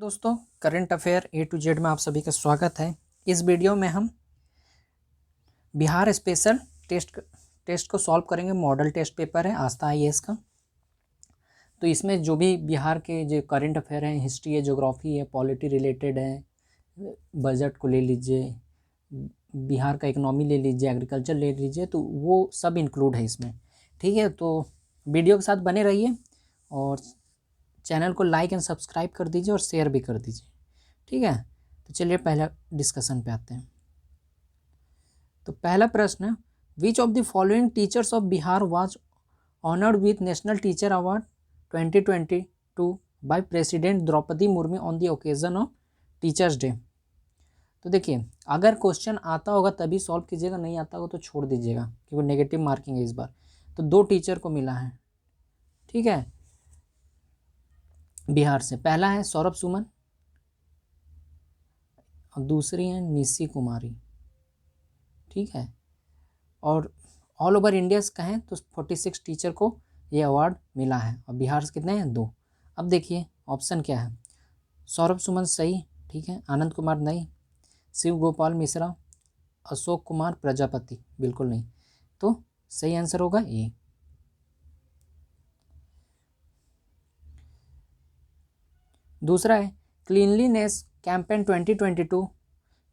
दोस्तों, current affair A to Z में आप सभी का स्वागत है। इस वीडियो में हम बिहार स्पेशल टेस्ट को सॉल्व करेंगे। मॉडल टेस्ट पेपर है आस्था IAS का। तो इसमें जो भी बिहार के जो करंट अफेयर हैं, हिस्ट्री है, ज्योग्राफी है, पॉलिटी रिलेटेड है, बजट को ले लीजिए, बिहार का इकोनॉमी ले लीजिए, एग्रीकल्चर ले लीजिए, तो वो सब इंक्लूड है इसमें। ठीक है, तो वीडियो के साथ बने रहिए और चैनल को लाइक एंड सब्सक्राइब कर दीजिए और शेयर भी कर दीजिए। ठीक है, तो चलिए पहला डिस्कशन पे आते हैं। तो पहला प्रश्न है, which of the following teachers of Bihar was honoured with national teacher award 2022 by president Droupadi Murmu on the occasion of teachers day. तो देखिए, अगर क्वेश्चन आता होगा तभी सॉल्व कीजिएगा, नहीं आता होगा तो छोड़ दीजिएगा क्योंकि नेगेटिव मार्किंग है इस बार। तो 2 टीचर को मिला है, ठीक है, बिहार से। पहला है सौरभ सुमन और दूसरी है निशी कुमारी। ठीक है, और ऑल ओवर इंडिया कहें तो 46 टीचर को ये अवार्ड मिला है और बिहार से कितने हैं? 2। अब देखिए ऑप्शन क्या है। सौरभ सुमन सही, ठीक है। आनंद कुमार नहीं, शिव गोपाल मिश्रा, अशोक कुमार प्रजापति बिल्कुल नहीं। तो सही आंसर होगा ए। दूसरा है cleanliness campaign 2022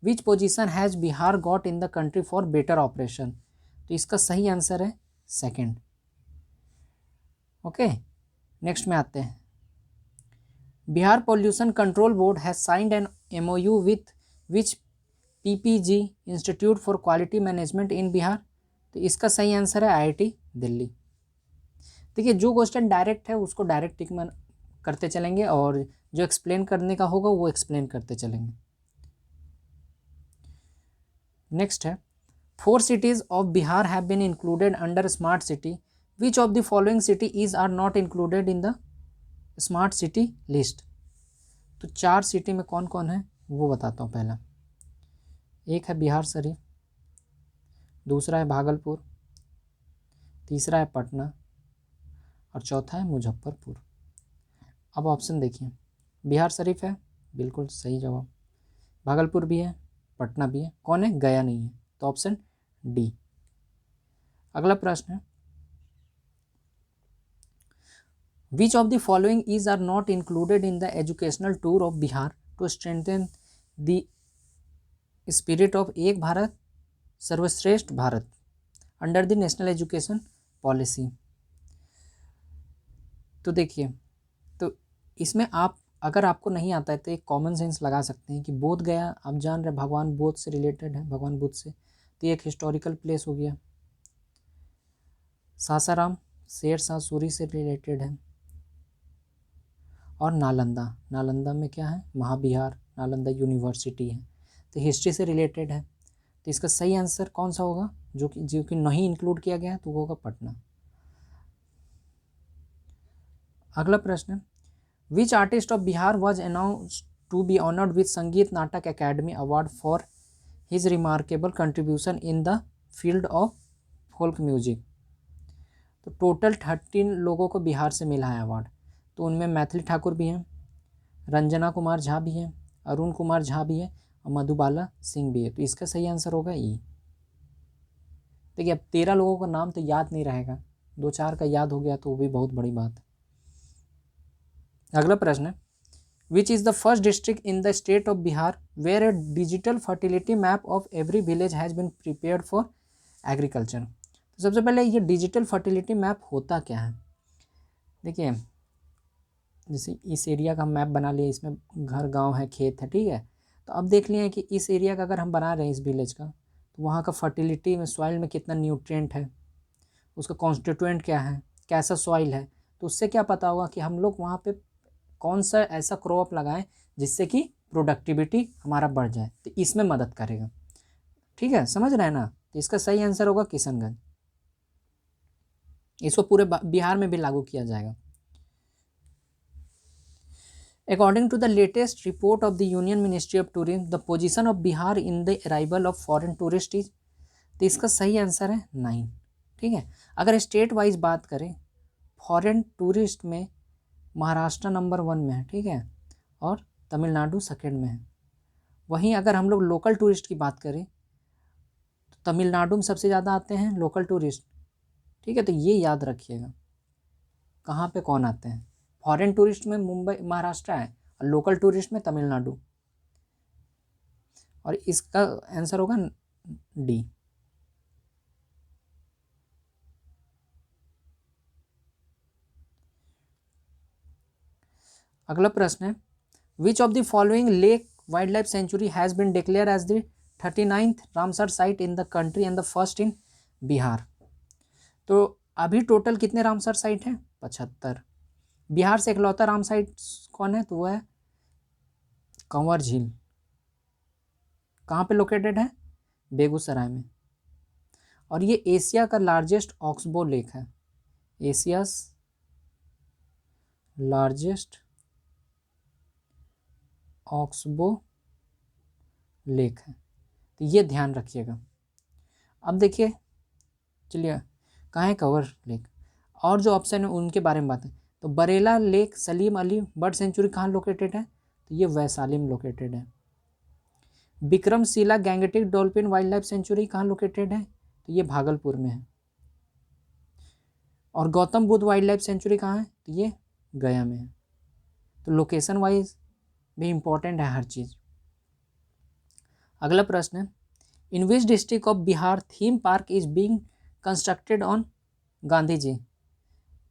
which position has Bihar got in the country for better operation. तो इसका सही आंसर है सेकंड। ओके, नेक्स्ट में आते हैं। Bihar pollution control board has signed an MOU with which PPG institute for quality management in Bihar. तो इसका सही आंसर है IIT दिल्ली। देखिए, जो क्वेश्चन डायरेक्ट है उसको डायरेक्ट टिक करते चलेंगे और जो एक्सप्लेन करने का होगा वो एक्सप्लेन करते चलेंगे। नेक्स्ट है 4 cities of Bihar have been included under smart city. Which of the following city is are not included in the smart city list? तो 4 सिटी में कौन कौन है वो बताता हूँ। पहला एक है बिहार शरीफ, दूसरा है भागलपुर, तीसरा है पटना और चौथा है मुजफ्फरपुर। अब ऑप्शन देखिए, बिहार शरीफ है बिल्कुल सही जवाब, भागलपुर भी है, पटना भी है, कौन है? गया नहीं है, तो ऑप्शन डी। अगला प्रश्न है, which of the following is are not included in the educational tour of Bihar to strengthen the spirit of Ek Bharat Sarvashreshtha Bharat under the national education policy. तो देखिए, तो इसमें आप अगर आपको नहीं आता है तो एक कॉमन सेंस लगा सकते हैं कि बोध गया, आप जान रहे भगवान बोध से रिलेटेड है, भगवान बुद्ध से, तो ये एक हिस्टोरिकल प्लेस हो गया। सासाराम शेरशाह सूरी से रिलेटेड है और नालंदा में क्या है? महाबिहार, नालंदा यूनिवर्सिटी है, तो हिस्ट्री से रिलेटेड है। तो इसका सही आंसर कौन सा होगा? जो कि नहीं इंक्लूड किया गया है तो वो होगा पटना। अगला प्रश्न, which artist of Bihar was announced to be honoured with Sangeet Natak academy award for his remarkable contribution in the field of folk music. तो टोटल 13 लोगों को बिहार से मिला है अवार्ड। तो उनमें मैथिली ठाकुर भी हैं, रंजना कुमार झा भी हैं, अरुण कुमार झा भी है और मधुबाला सिंह भी है। तो इसका सही आंसर होगा ई। देखिए, अब 13 लोगों का नाम तो याद नहीं रहेगा, 2-4 का याद हो गया तो वो भी बहुत बड़ी बात है। अगला प्रश्न है, which is the first district in the state of Bihar where a digital fertility map of every village has been prepared for agriculture. तो सबसे पहले ये डिजिटल फर्टिलिटी मैप होता क्या है? देखिए, जैसे इस एरिया का हम मैप बना लिया, इसमें घर गांव है, खेत है, ठीक है। तो अब देख लिए कि इस एरिया का अगर हम बना रहे हैं इस विलेज का, तो वहाँ का फर्टिलिटी में सॉइल में कितना न्यूट्रिएंट है, उसका कॉन्स्टिट्यूएंट क्या है, कैसा सॉइल है, तो उससे क्या पता होगा कि हम लोग वहाँ पे कौन सा ऐसा क्रॉप लगाएं जिससे कि प्रोडक्टिविटी हमारा बढ़ जाए। तो इसमें मदद करेगा। ठीक है, समझ रहे हैं ना? तो इसका सही आंसर होगा किशनगंज। इसको पूरे बिहार में भी लागू किया जाएगा। According to the latest report of the Union Ministry of Tourism, the position of Bihar in the arrival of foreign tourists is, तो इसका सही आंसर है 9। ठीक है, अगर स्टेट वाइज बात करें, फॉरेन टूरिस्ट में महाराष्ट्र नंबर 1 में है, ठीक है, और तमिलनाडु सेकेंड में है। वहीं अगर हम लोग लोकल टूरिस्ट की बात करें तो तमिलनाडु में सबसे ज़्यादा आते हैं लोकल टूरिस्ट। ठीक है, तो ये याद रखिएगा कहाँ पे कौन आते हैं। फॉरेन टूरिस्ट में मुंबई महाराष्ट्र है और लोकल टूरिस्ट में तमिलनाडु, और इसका आंसर होगा डी। अगला प्रश्न है which of the following lake wild life sanctuary has been declare as the 39th Ramsar site in the country and the first in Bihar. तो अभी टोटल कितने रामसर साइट हैं? 75। बिहार से इकलौता राम साइट कौन है? तो वो है कंवर झील। कहाँ पे लोकेटेड है? बेगूसराय में। और ये एशिया का लार्जेस्ट ऑक्सबो लेक है, एशियाज लार्जेस्ट ऑक्सबो लेक है, तो ये ध्यान रखिएगा। अब देखिए, चलिए कहाँ है कंवर लेक, और जो ऑप्शन है उनके बारे में बात है। तो Barela lake Salim Ali bird sanctuary कहाँ लोकेटेड है? तो ये वैशाली में लोकेटेड है। Vikramshila gangetic dolphin wild life sanctuary कहाँ लोकेटेड है? तो ये भागलपुर में है। और Gautam Buddha wild life sanctuary कहाँ है? तो ये गया में है। तो लोकेशन वाइज भी इम्पोर्टेंट है हर चीज़। अगला प्रश्न है in which district of Bihar theme park is being constructed on Gandhi ji.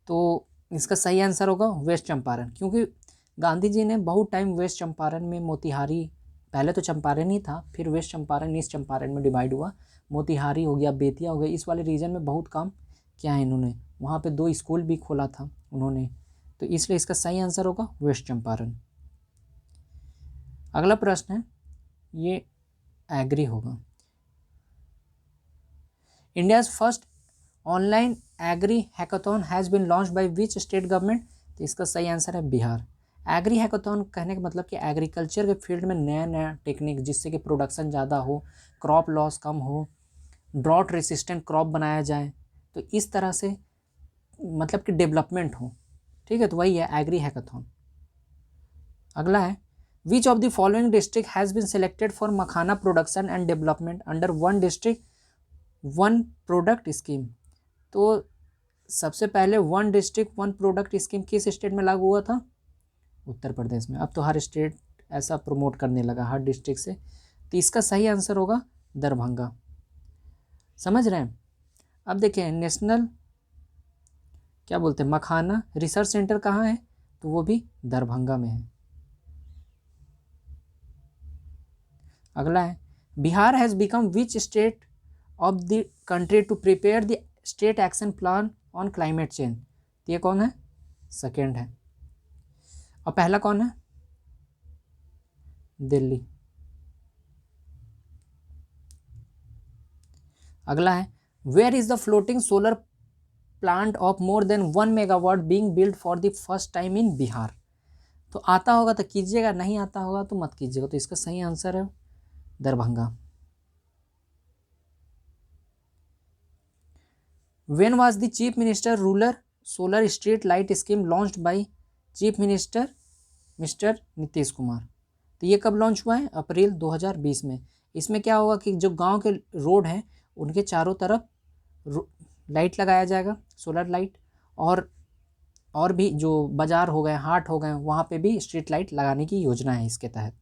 तो इसका सही आंसर होगा वेस्ट चंपारण, क्योंकि गांधी जी ने बहुत टाइम वेस्ट चंपारण में, मोतिहारी, पहले तो चंपारण ही था, फिर वेस्ट चंपारण ईस्ट चंपारण में डिवाइड हुआ, मोतिहारी हो गया, बेतिया हो गया, इस वाले रीजन में बहुत काम किया है इन्होंने। वहाँ पे 2 स्कूल भी खोला था उन्होंने, तो इसलिए इसका सही आंसर होगा वेस्ट चंपारण। अगला प्रश्न है ये एग्री होगा। India's first online agri hackathon has been launched by which state government. तो इसका सही आंसर है बिहार। एग्री हैकाथॉन कहने का मतलब कि एग्रीकल्चर के फील्ड में नया नया टेक्निक, जिससे कि प्रोडक्शन ज़्यादा हो, क्रॉप लॉस कम हो, ड्रॉट रेसिस्टेंट क्रॉप बनाया जाए, तो इस तरह से मतलब कि डेवलपमेंट हो। ठीक है, तो वही है एग्री हैकाथॉन। अगला है which of the following district has been selected for makhana production and development under one district one product scheme. तो सबसे पहले one district one product scheme किस स्टेट में लागू हुआ था? उत्तर प्रदेश में। अब तो हर स्टेट ऐसा प्रमोट करने लगा, हर डिस्ट्रिक्ट से। तो इसका सही आंसर होगा दरभंगा। समझ रहे हैं? अब देखिए नेशनल क्या बोलते हैं मखाना रिसर्च सेंटर कहाँ है? तो वो भी दरभंगा में है। अगला है Bihar has become which state of the country to prepare the state action plan on climate change. तो ये कौन है? सेकेंड है। और पहला कौन है? दिल्ली। अगला है where is the floating solar plant of more than 1 megawatt being build for the first time in Bihar. तो आता होगा तो कीजिएगा, नहीं आता होगा तो मत कीजिएगा। तो इसका सही आंसर है Darbhanga. When was the Chief Minister ruler solar street light scheme launched by Chief Minister mister Nitish Kumar. तो ये कब लॉन्च हुआ है? अप्रैल 2020 में। इसमें क्या होगा कि जो गांव के रोड हैं उनके चारों तरफ लाइट लगाया जाएगा, सोलर लाइट, और भी जो बाजार हो गए, हाट हो गए, वहाँ पे भी स्ट्रीट लाइट लगाने की योजना है इसके तहत।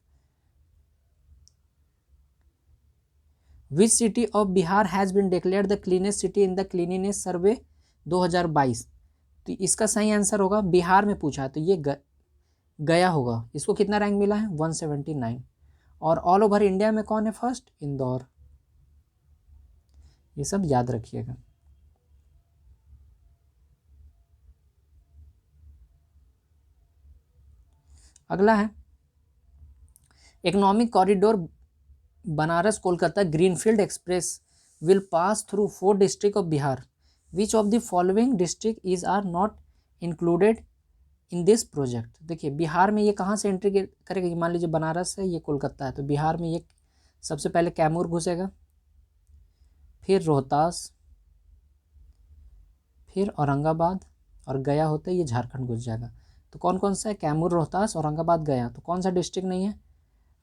Which city of Bihar has been declared the cleanest city in the cleanliness survey 2022। तो इसका सही आंसर होगा, बिहार में पूछा है तो ये गया होगा। इसको कितना रैंक मिला है? 179। और ऑल ओवर इंडिया में कौन है फर्स्ट? इंदौर। ये सब याद रखिएगा। अगला है economic corridor Banaras Kolkata greenfield express will pass through 4 district of Bihar. Which of the following district is are not included in this project. देखिए बिहार में ये कहाँ से एंट्री करेगा? मान लीजिए बनारस है, ये कोलकाता है, तो बिहार में ये सबसे पहले कैमूर घुसेगा, फिर रोहतास, फिर औरंगाबाद, और गया होते ये झारखंड घुस जाएगा। तो कौन कौन सा है, कैमूर, रोहतास, औरंगाबाद, गया। तो कौन सा डिस्ट्रिक्ट नहीं है,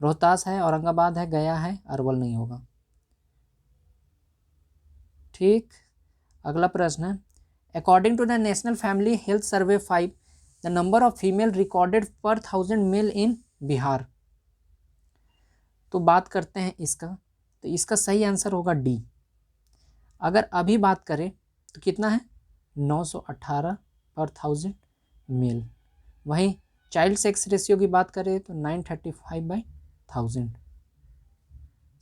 रोहतास है, औरंगाबाद है, गया है, अरवल नहीं होगा। ठीक, अगला प्रश्न है, according to the national family health survey 5 the number of female recorded per 1000 mail इन बिहार। तो बात करते हैं इसका, तो इसका सही आंसर होगा डी। अगर अभी बात करें तो कितना है, 918 पर 1000 मेल। वहीं चाइल्ड सेक्स रेशियो की बात करें तो 935/1000,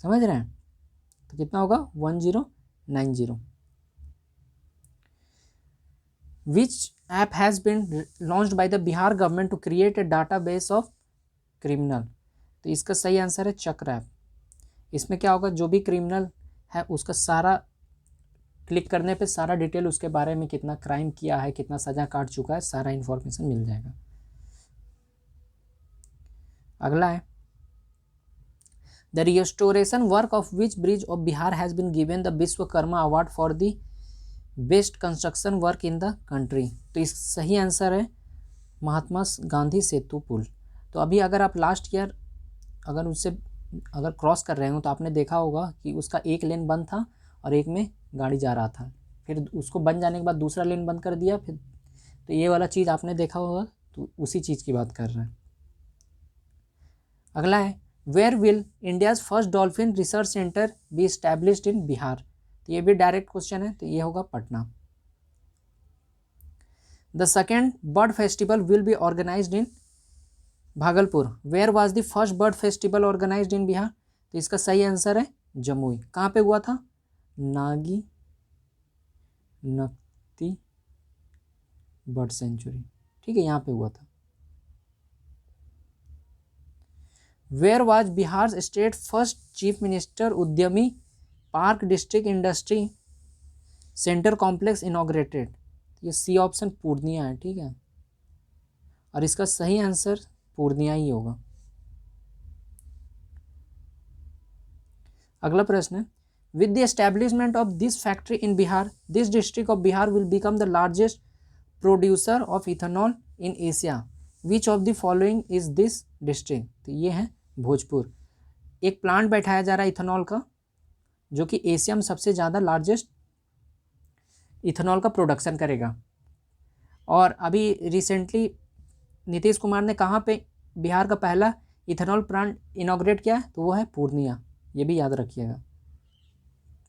समझ रहे हैं। तो कितना होगा, 1090। Which app has been launched by the Bihar government to create a database of criminal. तो इसका सही आंसर है चक्र ऐप। इसमें क्या होगा, जो भी क्रिमिनल है उसका सारा क्लिक करने पे सारा डिटेल उसके बारे में, कितना क्राइम किया है, कितना सजा काट चुका है, सारा इन्फॉर्मेशन मिल जाएगा। अगला है, the restoration work of which bridge of Bihar has been given the Vishwakarma award for the best construction work in the country. तो इस सही आंसर है महात्मा गांधी सेतु पुल। तो अभी अगर आप लास्ट ईयर अगर उससे अगर क्रॉस कर रहे हो तो आपने देखा होगा कि उसका एक लेन बंद था और एक में गाड़ी जा रहा था, फिर उसको बन जाने के बाद दूसरा लेन बंद कर दिया फिर, तो ये वाला चीज़ आपने देखा होगा, तो उसी चीज़ की बात कर रहे हैं। अगला है, where will India's first dolphin research centre be established in Bihar. तो ये भी डायरेक्ट क्वेश्चन है, तो ये होगा Patna. The second bird festival will be organised in Bhagalpur. Where was the first bird festival organised in Bihar. तो इसका सही आंसर है जमुई। कहाँ पे हुआ था, नागी नक्ती बर्ड सेंचुरी, ठीक है, यहाँ पे हुआ था। Where was Bihar state first chief minister Udyami park district industry centre complex inaugurated. ये सी ऑप्शन पूर्णिया है, ठीक है, और इसका सही आंसर पूर्णिया ही होगा। अगला प्रश्न है, with the establishment of this factory in Bihar this district of Bihar will become the largest producer of ethanol in Asia. Which of the following is this district. तो ये है भोजपुर। एक प्लांट बैठाया जा रहा है इथेनॉल का, जो कि एशिया में सबसे ज़्यादा लार्जेस्ट इथेनॉल का प्रोडक्शन करेगा। और अभी रिसेंटली नीतीश कुमार ने कहाँ पे बिहार का पहला इथेनॉल प्लांट इनॉग्रेट किया है, तो वो है पूर्णिया। ये भी याद रखिएगा,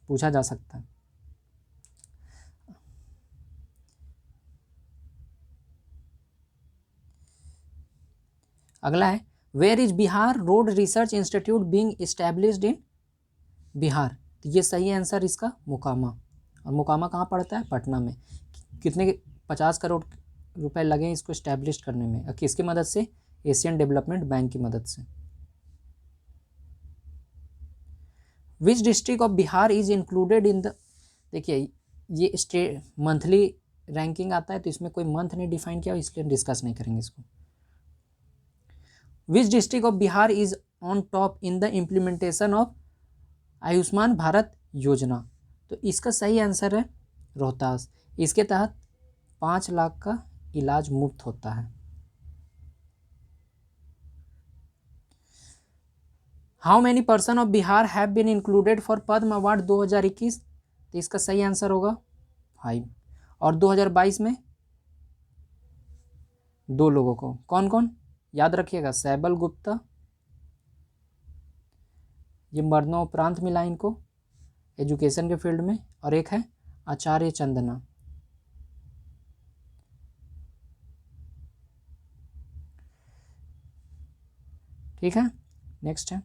पूछा जा सकता है। अगला है, where is Bihar road research institute being established in Bihar. तो ये सही आंसर इसका मोकामा। और मोकामा कहाँ पड़ता है, पटना में। कितने 50 करोड़ रुपए लगे इसको इस्टेब्लिश करने में, और किसकी मदद से, एशियन डेवलपमेंट बैंक की मदद से। विच district of Bihar is included in the, देखिए ये स्टेट मंथली रैंकिंग आता है, तो इसमें कोई मंथ नहीं डिफाइन किया, इसलिए डिस्कस नहीं करेंगे इसको। विच district of Bihar is on top in the implementation of Ayushman Bharat योजना। तो इसका सही आंसर है रोहतास। इसके तहत 5 लाख का इलाज मुफ्त होता है। How many person of Bihar have been included for Padma award 2021। तो इसका सही आंसर होगा 5। और 2022 में 2 लोगों को, कौन कौन याद रखिएगा, सैबल गुप्ता, ये मरणोपरांत मिला इनको एजुकेशन के फील्ड में, और एक है आचार्य चंदना। ठीक है, नेक्स्ट है,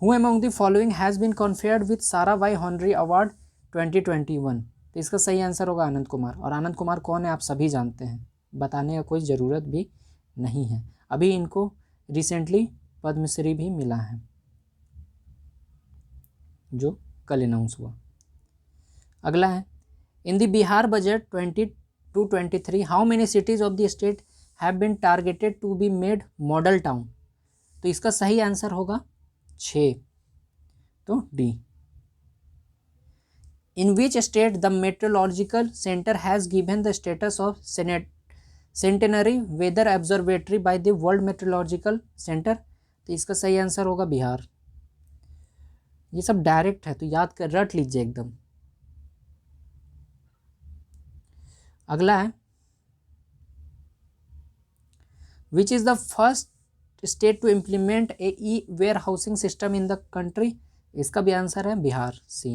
who among the following has been conferred with Sarabhai honorary award 2021। तो इसका सही आंसर होगा आनंद कुमार। और आनंद कुमार कौन है आप सभी जानते हैं, बताने का कोई ज़रूरत भी नहीं है। अभी इनको रिसेंटली पद्मश्री भी मिला है, जो कल अनाउंस हुआ। अगला है, in the Bihar budget 22-23 how many cities of the state have been targeted to be made model town. तो इसका सही आंसर होगा 6, तो D. In which state the meteorological centre has given the status of centenary weather observatory by the world meteorological centre, तो इसका सही answer होगा बिहार। ये सब डायरेक्ट है तो याद कर रट लीजिए एकदम। अगला है which is the first state to implement a e warehousing system in the country, इसका भी आंसर है Bihar, C.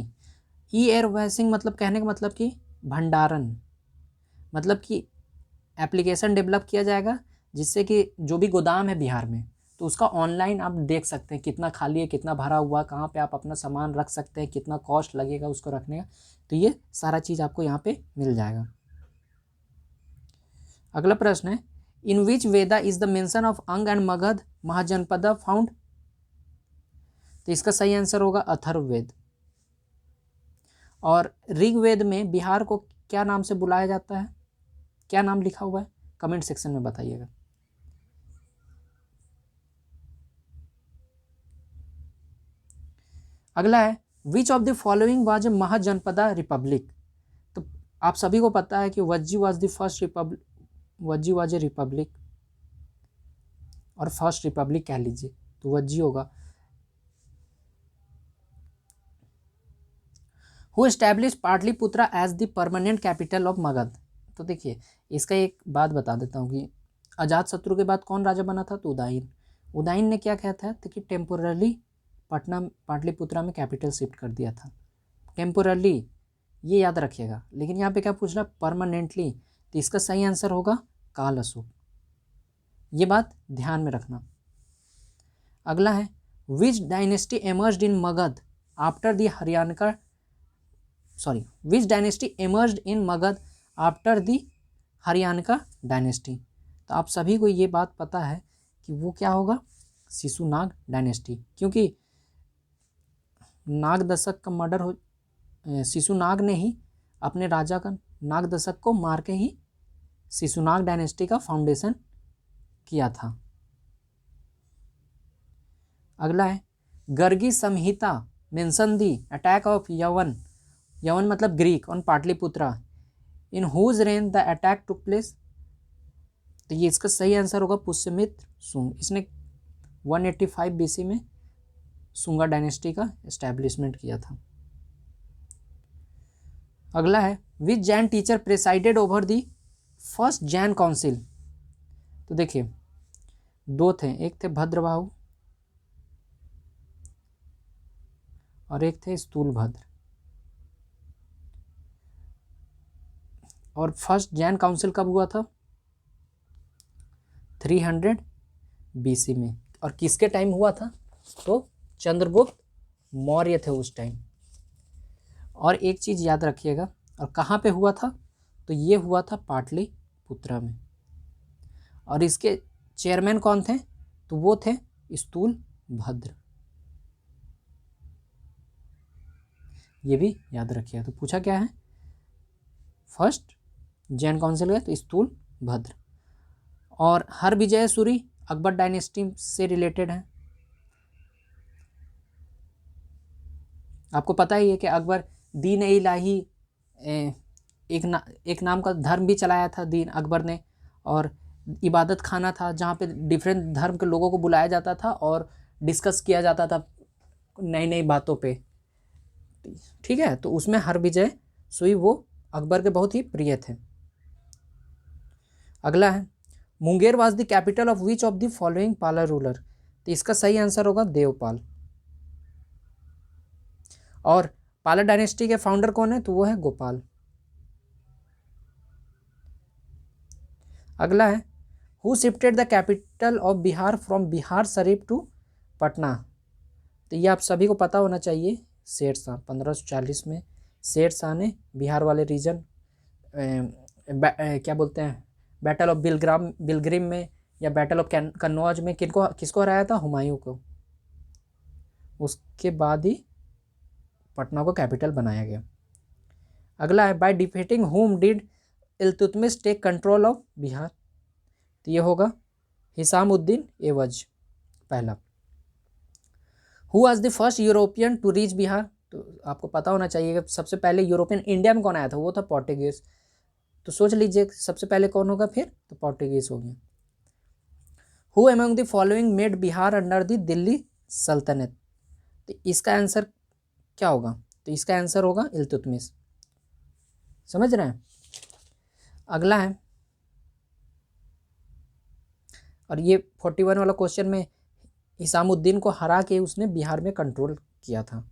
E warehousing मतलब कहने का मतलब कि भंडारण, मतलब कि एप्लीकेशन डेवलप किया जाएगा जिससे कि जो भी गोदाम है बिहार में तो उसका ऑनलाइन आप देख सकते हैं कितना खाली है, कितना भरा हुआ, कहाँ पे आप अपना सामान रख सकते हैं, कितना कॉस्ट लगेगा उसको रखने का, तो ये सारा चीज़ आपको यहाँ पे मिल जाएगा। अगला प्रश्न है in which Veda is the mention of अंग एंड मगध महाजनपदा फाउंड, तो इसका सही आंसर होगा अथर्ववेद। और ऋग्वेद में बिहार को क्या नाम से बुलाया जाता है, क्या नाम लिखा हुआ है, कमेंट सेक्शन में बताइएगा। अगला है which of the following was a mahajanapada republic, तो आप सभी को पता है कि Vajji was the first republic, Vajji was a republic और फर्स्ट रिपब्लिक कह लीजिए तो वज्जी होगा। Who establish Pataliputra as the permanent capital of Magadh, तो देखिए इसका एक बात बता देता हूँ कि अजातशत्रु के बाद कौन राजा बना था, तो उदयन। उदयन ने क्या कहा था कि टेम्पोरली पटना पाटलिपुत्रा में कैपिटल शिफ्ट कर दिया था, टेम्पोरली, ये याद रखिएगा। लेकिन यहाँ पे क्या पूछ रहा है, परमानेंटली, तो इसका सही आंसर होगा काल अशोक, ये बात ध्यान में रखना। अगला है विच dynasty emerged in Magadh after the Haryana, sorry which dynasty emerged in Magadh after the Haryana dynasty, तो आप सभी को ये बात पता है कि वो क्या होगा, शिशुनाग डायनेस्टी, क्योंकि नागदशक का मर्डर हो, शिशुनाग ने ही अपने राजा का नागदशक को मार के ही शिशुनाग डायनेस्टी का फाउंडेशन किया था। अगला है Gargi Samhita mention the attack of Yavan, Yavan मतलब Greek, on Pataliputra, in whose reign the attack took place, तो ये इसका सही आंसर होगा पुष्यमित्र सुंग, इसने 185 बीसी में सुंगा डायनेस्टी का एस्टैब्लिशमेंट किया था। अगला है which Jain teacher presided over the first Jain council, तो देखिए दो थे, एक थे भद्रबाहु और एक थे स्थूलभद्र, और फर्स्ट जैन काउंसिल कब हुआ था, 300 बीसी में, और किसके टाइम हुआ था, तो चंद्रगुप्त मौर्य थे उस टाइम। और एक चीज़ याद रखिएगा, और कहाँ पे हुआ था, तो ये हुआ था पाटलिपुत्रा में, और इसके चेयरमैन कौन थे, तो वो थे स्थूलभद्र, ये भी याद रखिएगा। तो पूछा क्या है, फर्स्ट जैन काउंसिल है तो स्थूलभद्र। और हरविजय सूरी अकबर डायनेस्टी से रिलेटेड है, आपको पता ही है कि अकबर दीन ए इलाही एक नाम का धर्म भी चलाया था दीन अकबर ने, और इबादत खाना था जहाँ पे डिफरेंट धर्म के लोगों को बुलाया जाता था और डिस्कस किया जाता था नई नई बातों पे, ठीक है, तो उसमें हरविजय सुई वो अकबर के बहुत ही प्रिय थे। अगला है Munger was the capital of which of the following पाला रूलर, तो इसका सही आंसर होगा देवपाल। और पाला डायनेस्टी के फाउंडर कौन है, तो वो है गोपाल। अगला है who shifted the capital of Bihar from Bihar Sharif to Patna, तो ये आप सभी को पता होना चाहिए, शेरशाह। 1540 में शेरशाह ने बिहार वाले रीजन क्या बोलते हैं, बैटल ऑफ बिलग्रिम में या बैटल ऑफ कन्नौज में किसको हराया था, हुमायूं को। उसके बाद ही पटना को कैपिटल बनाया गया। अगला है by defeating whom did Iltutmish take control of Bihar, तो ये होगा हिसामुद्दीन एवज पहला। Who was the first European to reach Bihar, तो आपको पता होना चाहिए कि सबसे पहले यूरोपियन इंडिया में कौन आया था, वो था पोर्टुगीज। तो सोच लीजिए सबसे पहले कौन होगा फिर, तो पोर्टुगीज हो गया। Who among the following made Bihar under the Delhi सल्तनत, तो इसका आंसर क्या होगा, तो इसका आंसर होगा इल्तुतमिश। समझ रहे हैं। अगला है, और ये 41 वाला क्वेश्चन में हिसामुद्दीन को हरा के उसने बिहार में कंट्रोल किया था।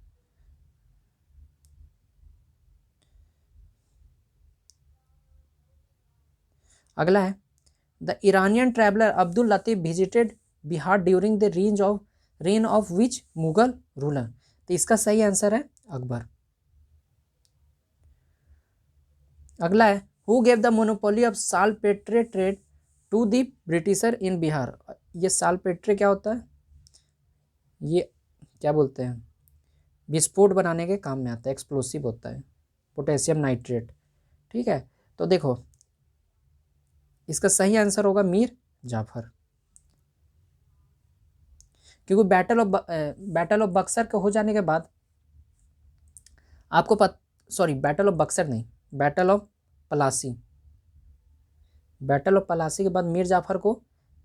अगला है, the Iranian traveller Abdul Latif visited Bihar during the reign of which Mughal ruler, तो इसका सही आंसर है अकबर। अगला है, who gave the monopoly of saltpetre trade to the britisher in Bihar, ये सालपेट्रे क्या होता है, ये क्या बोलते हैं, विस्फोट बनाने के काम में आता है, एक्सप्लोसिव होता है, पोटेशियम नाइट्रेट। ठीक है, तो देखो इसका सही आंसर होगा मीर जाफर, क्योंकि बैटल ऑफ बक्सर के हो जाने के बाद आपको बैटल ऑफ बक्सर नहीं, battle of Plassey, battle of Plassey के बाद मीर जाफर को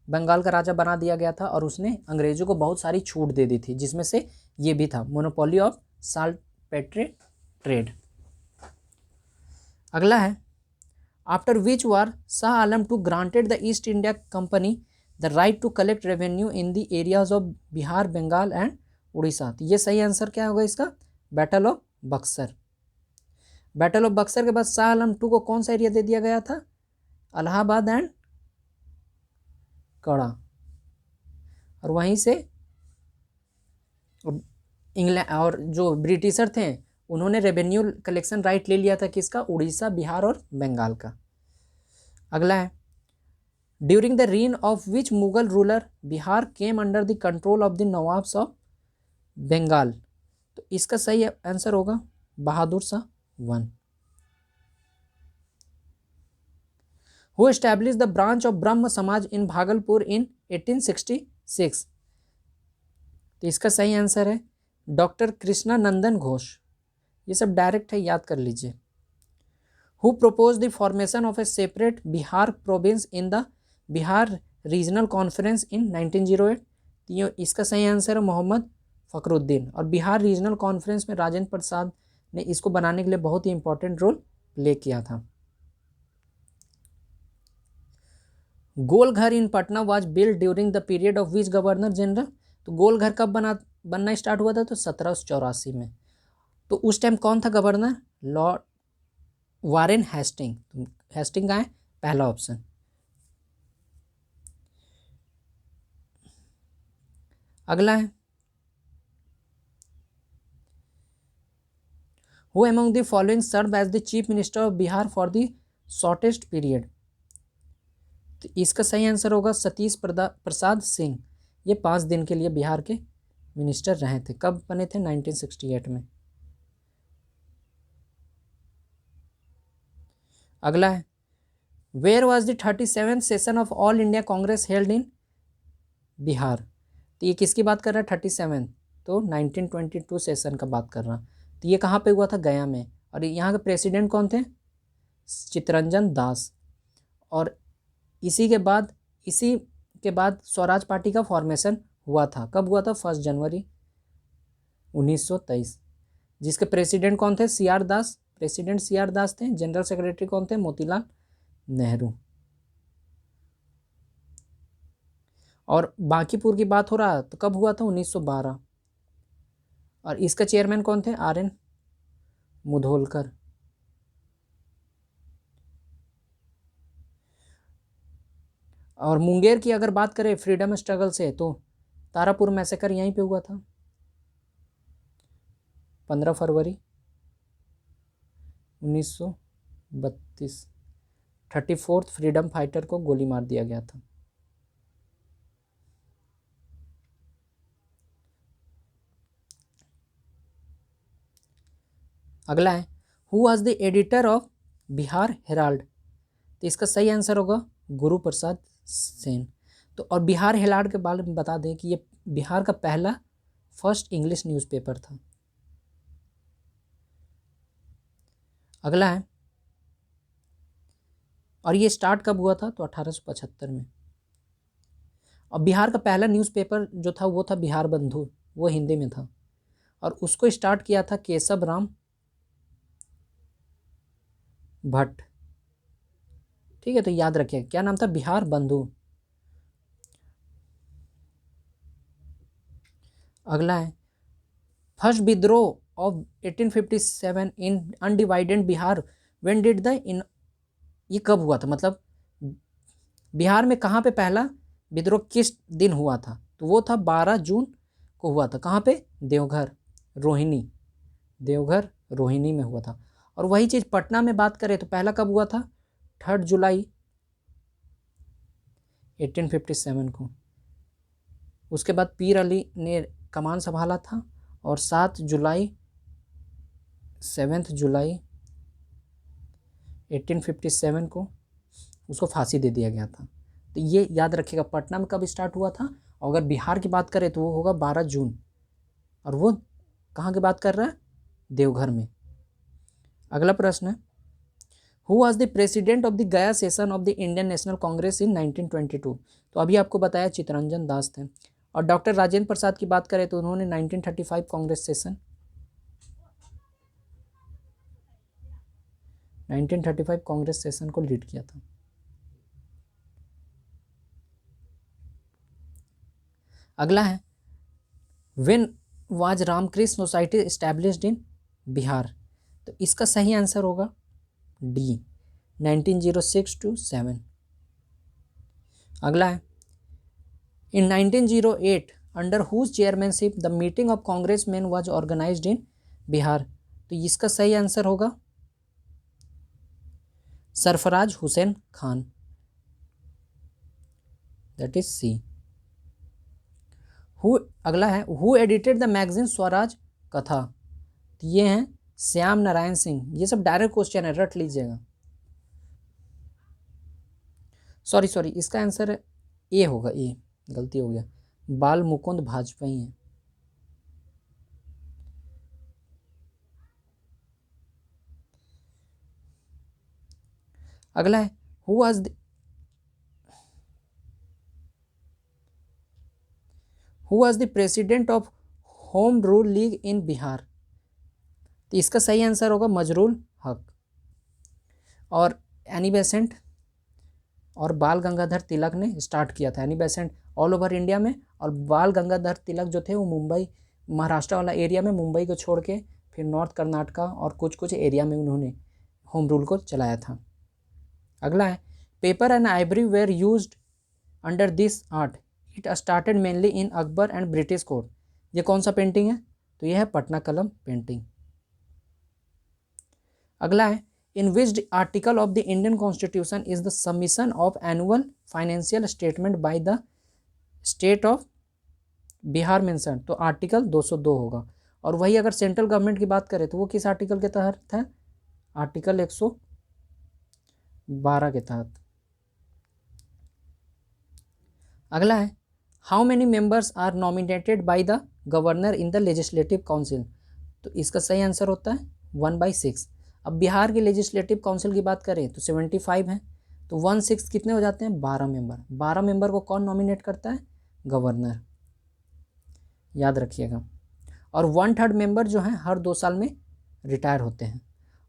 बंगाल का राजा बना दिया गया था और उसने अंग्रेजों को बहुत सारी छूट दे दी थी, जिसमें से ये भी था, मोनोपोली ऑफ साल्टपेट्रे ट्रेड। अगला है, after which war Shah Alam two granted the East India company the right to collect revenue in the areas of Bihar, Bengal and Orissa, तो ये सही आंसर क्या होगा इसका, battle of Buxar. Battle of Buxar के बाद शाह आलम टू को कौन सा एरिया दे दिया गया था, इलाहाबाद एंड कड़ा, और वहीं से इंग्लैंड और जो ब्रिटिशर थे उन्होंने रेवेन्यू कलेक्शन राइट ले लिया था किसका, उड़ीसा, बिहार और बंगाल का। अगला है, during the reign of which Mughal ruler Bihar came under the control of the nawabs of Bengal, तो इसका सही आंसर होगा Bahadur Shah 1। Who establish the branch of Brahmo Samaj इन भागलपुर इन 1866, तो इसका सही आंसर है डॉक्टर कृष्णा नंदन घोष। ये सब डायरेक्ट है, याद कर लीजिए। Who propose the formation of A separate Bihar province in the Bihar regional conference in 1908, तो इसका सही आंसर है मोहम्मद फखरुद्दीन, और बिहार रीजनल कॉन्फ्रेंस में राजेंद्र प्रसाद ने इसको बनाने के लिए बहुत ही इंपॉर्टेंट रोल प्ले किया था। Golghar in Patna was build during the period of which governor general, तो गोलघर कब बनना स्टार्ट हुआ था, तो 1784 में। तो उस टाइम कौन था गवर्नर, लॉर्ड वारेन हेस्टिंग, तो हेस्टिंग का है पहला ऑप्शन। अगला है, who among the following serve as the chief minister of Bihar for the shortest period, तो इसका सही आंसर होगा सतीश प्रसाद सिंह। ये 5 दिन के लिए बिहार के मिनिस्टर रहे थे, कब बने थे, 1968 में। अगला है, where was the 37th session of all India Congress held in Bihar, तो ये किसकी बात कर रहा है 37, तो 1922 सेशन का बात कर रहा, तो ये कहाँ पे हुआ था, गया में, और यहाँ के प्रेसिडेंट कौन थे, चित्तरंजन दास, और इसी के बाद स्वराज पार्टी का फॉर्मेशन हुआ था, कब हुआ था, 1 जनवरी 1923, जिसके प्रेसिडेंट कौन थे, CR दास, प्रेसिडेंट CR दास थे, जनरल सेक्रेटरी कौन थे, मोतीलाल नेहरू। और बांकीपुर की बात हो रहा तो कब हुआ था, 1912, और इसका चेयरमैन कौन थे, RN मुधोलकर। और मुंगेर की अगर बात करें फ्रीडम स्ट्रगल से, तो तारापुर मैसेकर यहीं पे हुआ था, 15 फरवरी 1932, 34th फ्रीडम फाइटर को गोली मार दिया गया था। अगला है, who was the editor of Bihar Herald, तो इसका सही आंसर होगा गुरु प्रसाद सेन। तो और बिहार हेराल्ड के बारे में बता दें कि ये बिहार का पहला फर्स्ट इंग्लिश न्यूज़पेपर था। अगला है, और ये स्टार्ट कब हुआ था? तो 1875 में। और बिहार का पहला न्यूज़पेपर जो था वो था बिहार बंधु, वो हिंदी में था, और उसको स्टार्ट किया था केशव राम भट्ट। ठीक है, तो याद रखिए क्या नाम था? बिहार बंधु। अगला है फर्स्ट विद्रोह of 1857 in undivided Bihar when did the in, ये कब हुआ था? मतलब बिहार में कहाँ पे पहला विद्रोह किस दिन हुआ था? तो वो था 12 जून को हुआ था। कहाँ पे? देवघर रोहिणी, देवघर रोहिणी में हुआ था। और वही चीज़ पटना में बात करें तो पहला कब हुआ था? 3 जुलाई 1857 को। उसके बाद पीर अली ने कमान संभाला था और 7 जुलाई 1857 को उसको फांसी दे दिया गया था। तो ये याद रखिएगा पटना में कब स्टार्ट हुआ था। और अगर बिहार की बात करें तो वो होगा 12 जून, और वो कहाँ की बात कर रहा है? देवघर में। अगला प्रश्न है who was the president of the Gaya session of the Indian National Congress in 1922? तो अभी आपको बताया चित्तरंजन दास थे। और डॉक्टर राजेंद्र प्रसाद की बात करें तो उन्होंने 1935 कांग्रेस सेशन 1935 कांग्रेस सेशन को लीड किया था। अगला है when was Ramakrishna society established in Bihar? तो इसका सही आंसर होगा डी 1906 to 7। अगला है in 1908 under whose chairmanship the meeting of Congress man was organised in Bihar? तो इसका सही आंसर होगा Sarfaraz Hussain Khan, that is C. Who अगला है who edited the magazine Swaraj Katha? तो ये हैं श्याम नारायण सिंह। ये सब डायरेक्ट क्वेश्चन है, रट लीजिएगा। सॉरी इसका आंसर ए होगा, ए गलती हो गया, बाल मुकुंद भाजपेयी हैं। अगला है who was the president of home rule league in Bihar? तो इसका सही आंसर होगा मजरूल हक। और एनी बेसेंट और बाल गंगाधर तिलक ने स्टार्ट किया था। Annie Besant all over India में, और बाल गंगाधर तिलक जो थे वो मुंबई महाराष्ट्र वाला एरिया में, मुंबई को छोड़ के फिर नॉर्थ कर्नाटका और कुछ कुछ एरिया में उन्होंने होम रूल को चलाया था। अगला है paper and ivory were used under this art, it started mainly in Akbar and British court? ये कौन सा पेंटिंग है? तो यह है पटना कलम पेंटिंग। अगला है in which article of the Indian constitution is the submission of annual financial statement by the state of Bihar mention? तो आर्टिकल 202 होगा। और वही अगर सेंट्रल गवर्नमेंट की बात करें तो वो किस आर्टिकल के तहत है? आर्टिकल 112 के तहत। अगला है how many members are nominated by the governor in the legislative council? तो इसका सही आंसर होता है 1/6। अब बिहार की लेजिस्लेटिव काउंसिल की बात करें तो 75 है, तो 1/6 कितने हो जाते हैं? 12 मेंबर। 12 मेंबर को कौन नॉमिनेट करता है? गवर्नर, याद रखिएगा। और 1/3 मेंबर जो हैं हर 2 साल में रिटायर होते हैं।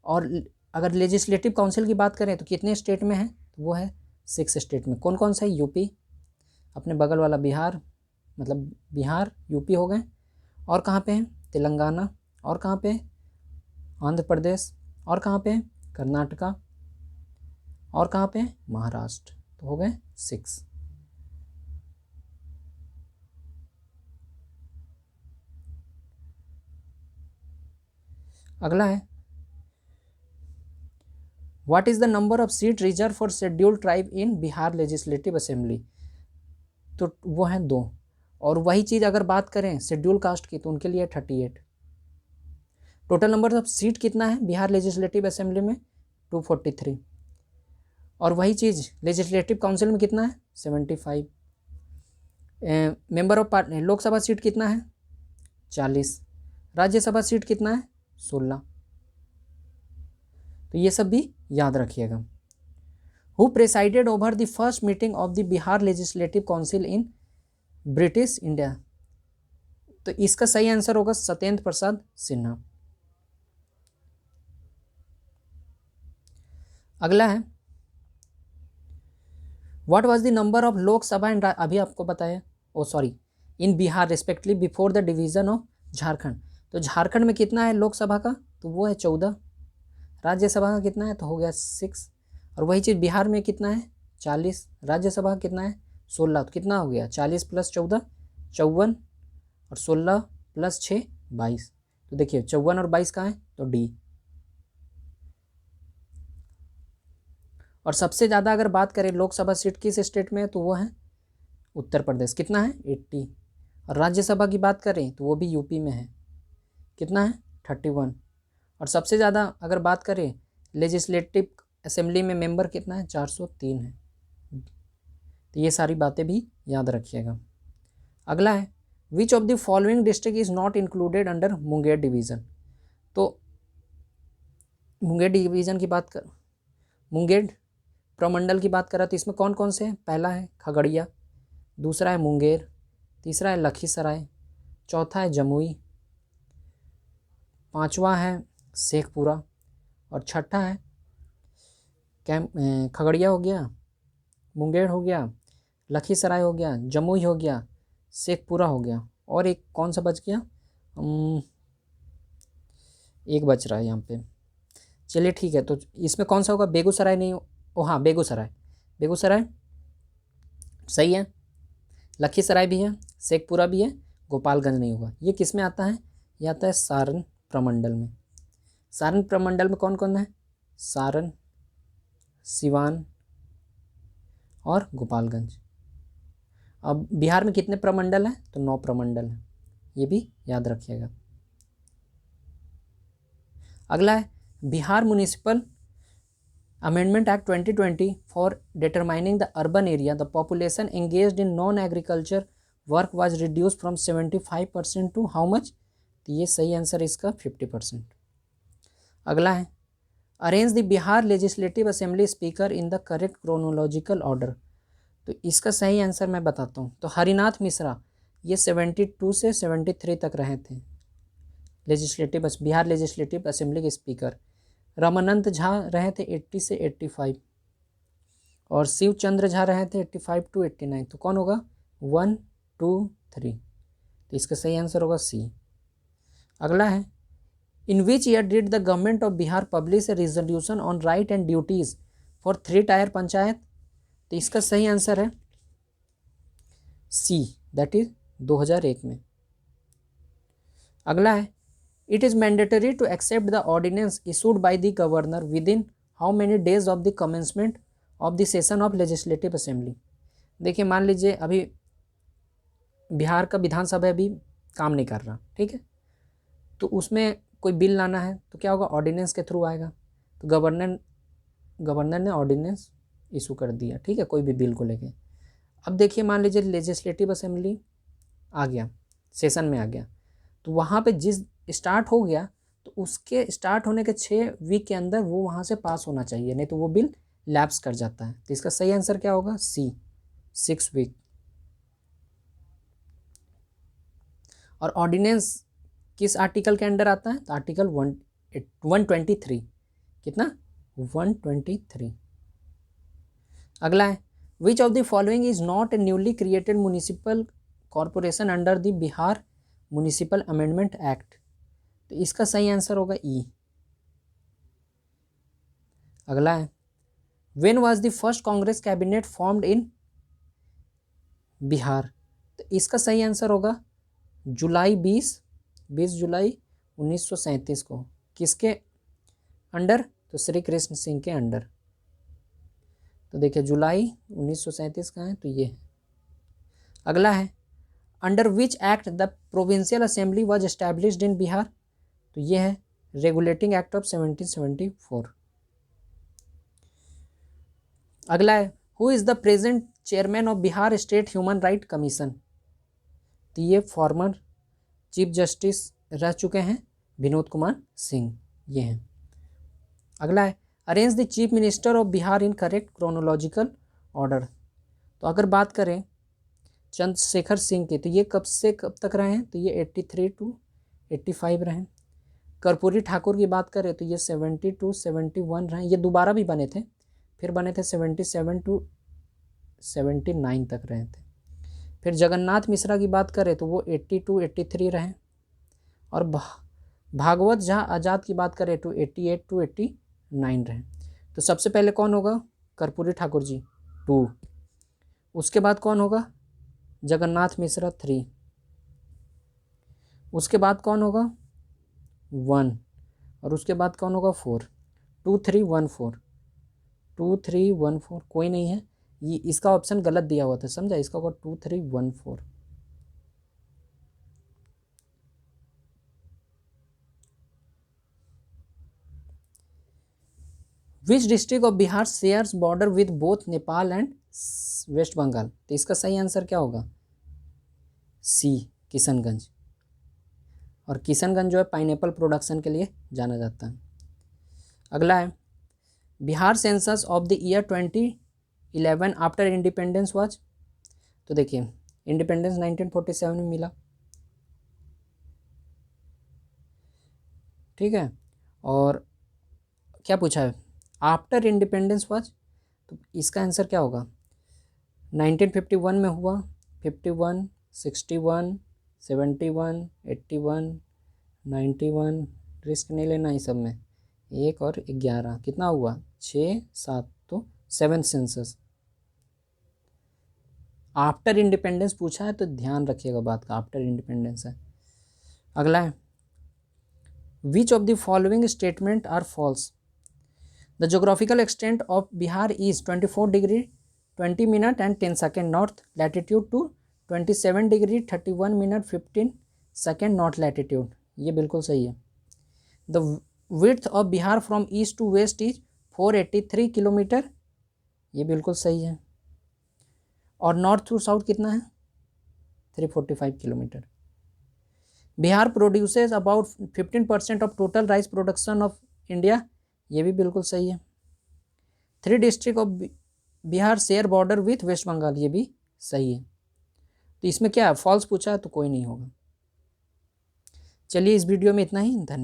और अगर लेजिस्लेटिव काउंसिल की बात करें तो कितने स्टेट में है? तो वो है 6 स्टेट में। कौन कौन सा है? यूपी, अपने बगल वाला बिहार, मतलब बिहार यूपी हो गए, और कहाँ पे हैं? तेलंगाना, और कहाँ पे? आंध्र प्रदेश, और कहाँ पे? कर्नाटका, और कहाँ पे? महाराष्ट्र। तो हो गए 6। अगला है what is the number of seat reserve for scheduled tribe in Bihar legislative assembly? तो वो है 2। और वही चीज़ अगर बात करें शेड्यूल कास्ट की तो उनके लिए 38। टोटल नंबर ऑफ सीट कितना है बिहार लेजिस्लेटिव असेंबली में? 243। और वही चीज़ लेजिस्लेटिव काउंसिल में कितना है? 75। Member of parliament Lok Sabha seat कितना है? 40। राज्यसभा सीट कितना है? 16। तो ये सब भी याद रखिएगा। Who presided over the first meeting of the Bihar legislative council in British India. तो इसका सही आंसर होगा सत्येंद्र प्रसाद सिन्हा। अगला है what was the number of Lok Sabha and अभी आपको बताया in Bihar respectively before the division of Jharkhand. तो झारखंड में कितना है लोकसभा का, तो वो है 14। राज्यसभा का कितना है, तो हो गया 6। और वही चीज़ बिहार में कितना है 40। राज्यसभा का कितना है 16। तो कितना हो गया 40 + 14 54 और 16 + 6 22। तो देखिए 54 और 22 कहाँ है, तो डी। और सबसे ज़्यादा अगर बात करें लोकसभा सीट किस स्टेट में है, तो वो है उत्तर प्रदेश। कितना है 80। और राज्यसभा की बात करें तो वो भी यूपी में है। कितना है 31। और सबसे ज़्यादा अगर बात करें लेजिस्लेटिव असेंबली में मेंबर कितना है 403 है। तो ये सारी बातें भी याद रखिएगा। अगला है which of the following district is not included under Munger division. तो मुंगेर डिवीज़न की बात कर मुंगेर प्रमंडल की बात करा तो इसमें कौन कौन से हैं, पहला है खगड़िया, दूसरा है मुंगेर, तीसरा है लखीसराय, चौथा है जमुई, पांचवा है शेखपुरा और छठा है खगड़िया हो गया, मुंगेर हो गया, लखीसराय हो गया, जमुई हो गया, शेखपुरा हो गया और एक कौन सा बच गया, एक बच रहा है यहाँ पे। चलिए ठीक है, तो इसमें कौन सा होगा, बेगूसराय नहीं, ओ हाँ बेगूसराय सही है, लखीसराय भी है, शेखपुरा भी है, गोपालगंज नहीं होगा। ये किस में आता है, ये आता है सारण प्रमंडल में। सारण प्रमंडल में कौन कौन है, सारण, सिवान और गोपालगंज। अब बिहार में कितने प्रमंडल हैं, तो 9 प्रमंडल हैं, ये भी याद रखिएगा। अगला है Bihar municipal amendment act 2020 for determining the urban area the population engaged in non agriculture work was reduce from 75% to how much, तो ये सही आंसर इसका 50%। अगला है arrange the Bihar legislative assembly speaker in the correct chronological order. तो इसका सही answer मैं बताता हूँ, तो हरिनाथ मिश्रा ये 72 से 73 तक रहे थे बिहार लेजिस्लेटिव असेंबली के स्पीकर। रमानंद झा रहे थे 80 से 85 और शिव चंद्र झा रहे थे 85 to 89। तो कौन होगा 1 2 3, तो इसका सही आंसर होगा सी। अगला है in which year did the government of Bihar publish a resolution on right and duties for 3 tier panchayat. तो इसका सही आंसर है सी, दैट इज 2001 में। अगला है it is mandatory to accept the ordinance issued by the governor within how many days of the commencement of the session of legislative assembly. देखिए मान लीजिए अभी बिहार का विधानसभा अभी काम नहीं कर रहा, ठीक है, तो उसमें कोई बिल लाना है तो क्या होगा, ऑर्डिनेंस के थ्रू आएगा। तो गवर्नर ने ऑर्डिनेंस इशू कर दिया, ठीक है, कोई भी बिल को लेके। अब देखिए मान लीजिए लेजिस्लेटिव असेंबली आ गया, सेशन में आ गया, तो वहाँ पे जिस स्टार्ट हो गया तो उसके स्टार्ट होने के 6 वीक के अंदर वो वहाँ से पास होना चाहिए, नहीं तो वो बिल लैप्स कर जाता है। तो इसका सही आंसर क्या होगा, सी 6 वीक। और ऑर्डिनेंस किस आर्टिकल के अंडर आता है, तो आर्टिकल 123। कितना 123। अगला है which of the following is not a newly created municipal corporation under the Bihar municipal amendment act. तो इसका सही आंसर होगा ई। अगला है when was the first Congress cabinet formed in Bihar. तो इसका सही आंसर होगा जुलाई 20 जुलाई 1937 को। किसके अंडर, तो श्री कृष्ण सिंह के अंडर। तो देखिए जुलाई 1937 का है, तो ये है। अगला है under which act the provincial assembly was established in Bihar. तो ये है रेगुलेटिंग एक्ट ऑफ 1774। अगला है who is the present chairman of Bihar state human right commission. तो ये फॉर्मर चीफ जस्टिस रह चुके हैं विनोद कुमार सिंह, ये हैं। अगला है arrange the chief minister of Bihar in correct chronological order. तो अगर बात करें चंद्रशेखर सिंह की, तो ये कब से कब तक रहे हैं, तो ये 83 to 85 रहे। कर्पूरी ठाकुर की बात करें तो ये 70 to 71 रहे। ये दोबारा भी बने थे, फिर बने थे 77 to 79 तक रहे थे। फिर जगन्नाथ मिश्रा की बात करें तो वो 80 to 83 रहे। और भागवत झा आज़ाद की बात करें तो 88 to 89 रहे। तो सबसे पहले कौन होगा, कर्पूरी ठाकुर जी 2, उसके बाद कौन होगा, जगन्नाथ मिश्रा 3, उसके बाद कौन होगा 1, और उसके बाद कौन होगा 4। 2 3 1 4, 2 3 1 4 कोई नहीं है, ये इसका ऑप्शन गलत दिया हुआ था, समझा, इसका होगा 2 3 1 4। Which district of Bihar shares border with both Nepal and West Bengal. तो इसका सही आंसर क्या होगा, सी, किशनगंज। और किशनगंज जो है पाइनएप्पल प्रोडक्शन के लिए जाना जाता है। अगला है Bihar census of the year 2011 after independence was. तो देखिए इंडिपेंडेंस 1947 में मिला, ठीक है, और क्या पूछा है, आफ्टर इंडिपेंडेंस वाज, तो इसका आंसर क्या होगा, 1951 में हुआ, 51, 61, 71, 81, 91, रिस्क नहीं लेना इस सब में, 1 और 11 कितना हुआ, 6 7, तो 7th सेंसस। आफ्टर इंडिपेंडेंस पूछा है तो ध्यान रखिएगा बात का, आफ्टर इंडिपेंडेंस है। अगला है which of the following statement are false. The geographical extent of Bihar is 24 degree 20 minute and 10 second north latitude to 27 degree 31 minute 15 second north latitude, ये बिल्कुल सही है। The width of Bihar from east to west is 483 kilometre, ये बिल्कुल सही है। और north to south कितना है, 345 kilometre. Bihar produces about 15% of total rice production of India, ये भी बिल्कुल सही है। 3 district of Bihar share border with West Bengal, ये भी सही है। तो इसमें क्या है, फॉल्स पूछा है तो कोई नहीं होगा। चलिए इस वीडियो में इतना ही, धन्यवाद।